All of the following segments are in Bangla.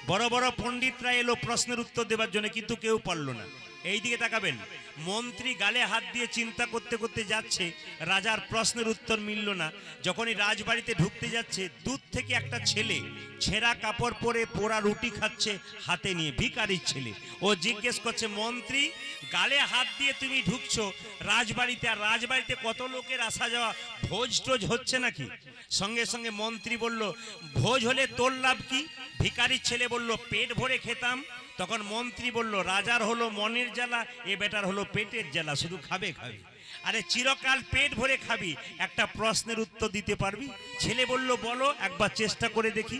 বড় বড় পণ্ডিতরা এলো প্রশ্নের উত্তর দেবার জন্য, কিন্তু কেউ পারলো না। এই দিকে তাকাবেন, মন্ত্রী গালে হাত দিয়ে চিন্তা করতে করতে যাচ্ছে, রাজার প্রশ্নের উত্তর মিলল না। যখনই রাজবাড়িতে ঢুকতে যাচ্ছে, দূর থেকে একটা ছেলে ছেঁড়া কাপড় পরে পোড়া রুটি খাচ্ছে হাতে নিয়ে, ভিখারির ছেলে। ও জিজ্ঞেস করছে, মন্ত্রী গালে হাত দিয়ে তুমি ঢুকছো রাজবাড়িতে, আর রাজবাড়িতে কত লোকের আসা যাওয়া, ভোজ টোজ হচ্ছে নাকি? সঙ্গে সঙ্গে মন্ত্রী বলল, ভোজ হলে তোর লাভ কি? ভিখারির ছেলে বলল, পেট ভরে খেতাম। তখন মন্ত্রী বলল, রাজার হলো মনের জ্বালা, এ বেটার হলো পেটের জ্বালা, শুধু খাবে খাবে। আরে চিরকাল পেট ভরে খাবি, একটা প্রশ্নের উত্তর দিতে পারবি? ছেলে বলল, বলো, একবার চেষ্টা করে দেখি।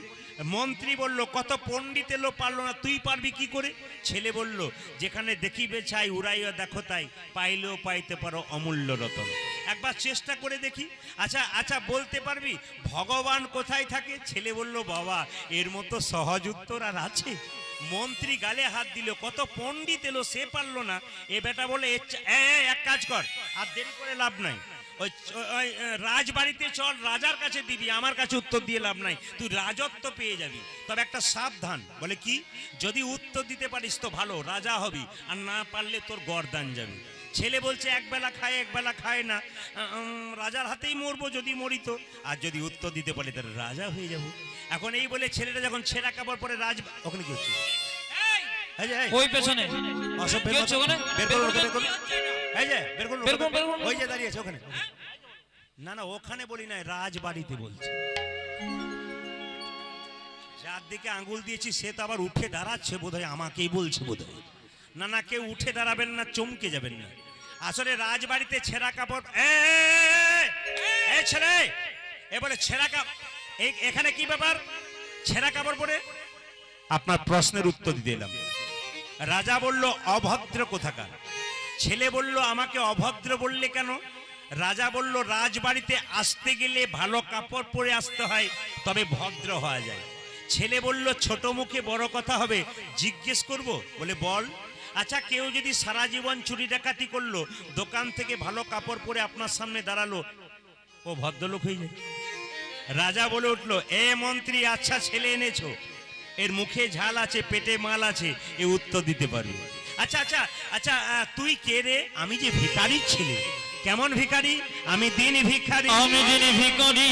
মন্ত্রী বলল, কত পণ্ডিত এলো পারলো না, তুই পারবি কি করে? ছেলে বলল, যেখানে দেখিবে চাই উড়াইয়া দেখো তাই, পাইলেও পাইতে পারো অমূল্য রতন। একবার চেষ্টা করে দেখি। আচ্ছা আচ্ছা, বলতে পারবি ভগবান কোথায় থাকে? ছেলে বলল, বাবা এর মতো সহজ উত্তর আর আছে? মন্ত্রী গালে হাত দিল, কত পণ্ডিত এলো, সে পারলো না। এ বেটা বলে, এক কাজ কর, আর দেরি করে লাভ নাই, ওই রাজবাড়িতে চল, রাজার কাছে দিবি, আমার কাছে উত্তর দিয়ে লাভ নাই, তুই রাজত্ব পেয়ে যাবি। তবে একটা সাবধান। বলে কি? যদি উত্তর দিতে পারিস তো ভালো, রাজা হবি, আর না পারলে তোর গর্দান যাবে। ছেলে বলছে, একবেলা খায় একবেলা খায় না, রাজার হাতেই মরবো যদি মরি তো, আর যদি উত্তর দিতে পারি তাহলে রাজা হয়ে যাবো। এখন এই বলে ছেলেটা যখন ছেঁড়া কাপড় পরে ওখানে কি হচ্ছে? ওই পেছনে কি হচ্ছে ওখানে? ওই যে দাঁড়িয়েছে ওখানে। না না, ওখানে বলি না, রাজবাড়িতে বলছে। যার দিকে আঙ্গুল দিয়েছি সে তো আবার উঠে দাঁড়াচ্ছে, বোধহয় আমাকেই বলছে বোধহয়। না না, কেউ উঠে দাঁড়াবেন না, চমকে যাবেন না। আসলে রাজবাড়িতে ছেঁড়া কাপড়, ছেলে এবারে ছেঁড়া কাপড়, এখানে কি ব্যাপার? ছেঁড়া কাপড় পরে আপনার প্রশ্নের উত্তর দিতে এলাম। রাজা বলল, অভদ্র কোথাকার। ছেলে বলল, আমাকে অভদ্র বললে কেন? রাজা বলল, রাজবাড়িতে আসতে গেলে ভালো কাপড় পরে আসতে হয়, তবে ভদ্র হওয়া যায়। ছেলে বলল, ছোট মুখে বড় কথা হবে, জিজ্ঞেস করব? বলে বল। আচ্ছা, কেউ যদি সারা জীবন চুরি ডাকাতি করলো, দোকান থেকে ভালো কাপড় পরে আপনার সামনে দাঁড়ালো, ও ভদ্রলোক হয়ে যায়? রাজা বলে উঠলো, এ মন্ত্রী, আচ্ছা ছেলে এনেছো, এর মুখে ঝাল আছে, পেটে মাল আছে, এ উত্তর দিতে পারবে? আচ্ছা আচ্ছা আচ্ছা, তুই কে রে? আমি যে ভিখারির ছেলে। কেমন ভিখারি? আমি দিন ভিখারি, আমি দিন ভিখারি,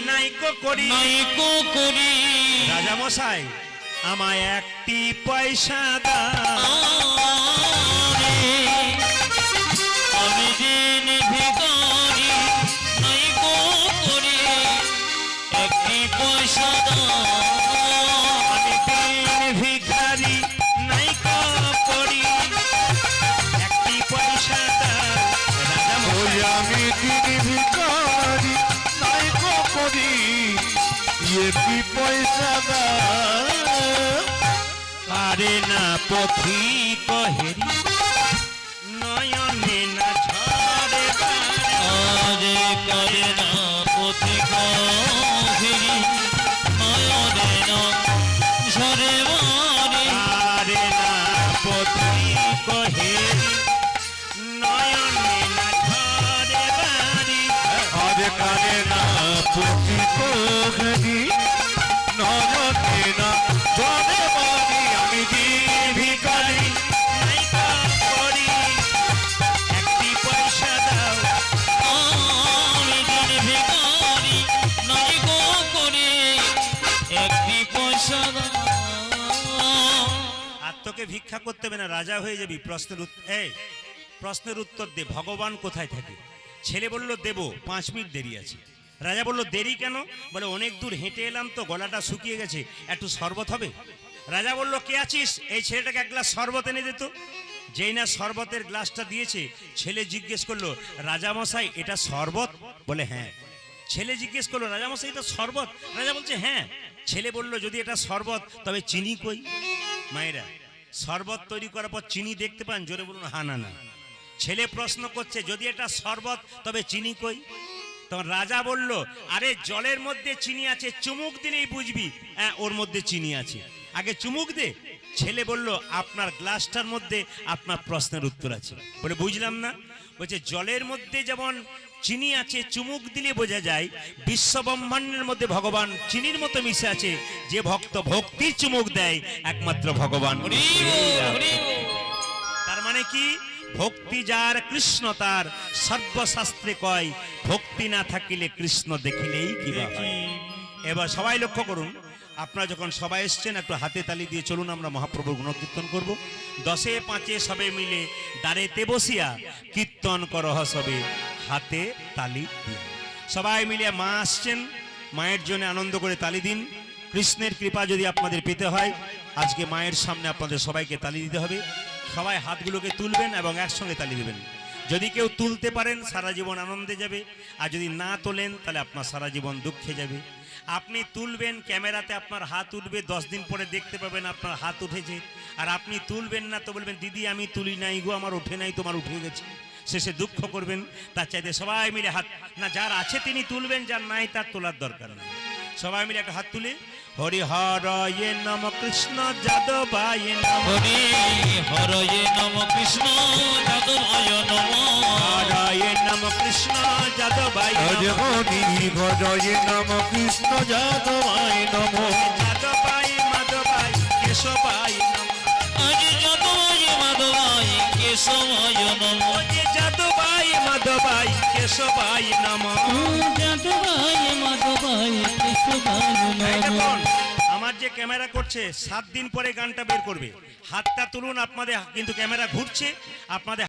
নাইকো করি, নাইকো করি। রাজা মশাই, আমায় একটি পয়সা দাও। আমি দিন ভিখারি, নাইকো করি, একটি পয়সা দাও। আমি দিন ভিখারি, নাইকো করি, একটি পয়সা দাও। রাজা মশাই, আমি দিন ভিখারি, নাইকো করি, একটি পয়সা দাও। পারে না পথিক হেরি, নয়নে না ঝরে বারে। করে না পথিক হেরি, নয়নে না ঝরে বারে। পারে না পথিক হেরি, নয়নে না ঝরে বারে। আরে কানে না পথিক হেরি, নয়নে না ঝরে বারে। আমি দিন ভিখারি, নাইকো করি, একটি পয়সা দাও। আমি দিন ভিখারি, নাইকো করি, একটি পয়সা দাও। আর তোকে ভিক্ষা করতে হবে না, রাজা হয়ে যাবি। প্রশ্নের উত্তর দে, ভগবান কোথায় থাকে? ছেলে বলল, দেব, 5 মিনিট দেরি আছে। রাজা বলল, দেরি কেন? বলে, অনেক দূর হেঁটে এলাম তো, গলাটা শুকিয়ে গেছে, একটু শরবত হবে? রাজা বলল, কে আছিস? এই ছেলেটাকে এক গ্লাস শরবত এনে দিত। যেই না শরবতের গ্লাসটা দিয়েছে, ছেলে জিজ্ঞেস করলো, রাজামশাই এটা শরবত? বলে হ্যাঁ। ছেলে জিজ্ঞেস করলো, রাজামশাই এটা শরবত? রাজা বলছে হ্যাঁ। ছেলে বলল, যদি এটা শরবত তবে চিনি কই? মায়েরা, শরবত তৈরি করার পর চিনি দেখতে পান? জোরে বলুন হা না না। ছেলে প্রশ্ন করছে, যদি এটা শরবত তবে চিনি কই? তখন রাজা বলল, আরে জলের মধ্যে চিনি আছে, চুমুক দিলেই বুঝবি ওর মধ্যে চিনি আছে, আগে চুমুক দে। ছেলে বলল, আপনার গ্লাসটার মধ্যে আপনার প্রশ্নের উত্তর আছে। বলে, বুঝলাম না। বলছে জলের মধ্যে যেমন চিনি আছে, চুমুক দিলে বোঝা যায় বিশ্ব ব্রহ্মাণ্ডের মধ্যে ভগবান চিনির মতো মিশে আছে। যে ভক্ত ভক্তির চুমুক দেয় একমাত্র ভগবান। হরি বল, হরি বল। তার মানে কি, ভক্তি যার কৃষ্ণ তার, সর্বশাস্ত্রে কয় ভক্তি না থাকিলে কৃষ্ণ দেখিলেই কিবা হয়। এবার সবাই লক্ষ্য করুন, আপনারা যখন সবাই এসছেন একটু হাতে তালি দিয়ে চলুন আমরা মহাপ্রভুর গুণকীর্তন করব। 10 5 সবে মিলে দাঁড়েতে বসিয়া কীর্তন করহ সবে হাতে তালি দিয়ে। সবাই মিলে মা আসছেন, মায়ের জন্য আনন্দ করে তালি দিন। কৃষ্ণের কৃপা যদি আপনাদের পেতে হয়, আজকে মায়ের সামনে আপনাদের সবাইকে তালি দিতে হবে। সবাই হাতগুলোকে তুলবেন এবং একসঙ্গে তালি দেবেন। যদি কেউ তুলতে পারেন সারা জীবন আনন্দে যাবে, আর যদি না তোলেন তাহলে আপনার সারা জীবন দুঃখে যাবে। আপনি তুলবেন, ক্যামেরাতে আপনার হাত উঠবে, 10 দিন পরে দেখতে পাবেন আপনার হাত উঠেছে। আর আপনি তুলবেন না তো বলবেন দিদি আমি তুলি নাই গো, আমার উঠে নাই, তোমার উঠে গেছে। শেষে দুঃখ করবেন। তার চাইতে সবাই মিলে হাত, না যার আছে তিনি তুলবেন, যার নাই তার তোলার দরকার নেই। সবাই মিলে একটা হাত তুলে হরি হরয়ে নম কৃষ্ণ যাদবায় নম, হরি হরয়ে নম কৃষ্ণ যাদবায় নম, হরয়ে নম কৃষ্ণ যাদবায় হরি নম, হরি হরয়ে নম কৃষ্ণ যাদবায় নম, যাদবায় মাধবায় কেশবায় নম, হরি যাদবায় মাধবায় কেশবায় নম, ওরে যাদবায় মাধবায় কেশবায় নম। যাদবায় মাধবায় কেশবায় এই নম। দেখুন, আমার যে ক্যামেরা করছে 7 দিন পরে গানটা বের করবে। হাতটা তুলুন আপনাদের, কিন্তু ক্যামেরা ঘুরছে, আপনাদের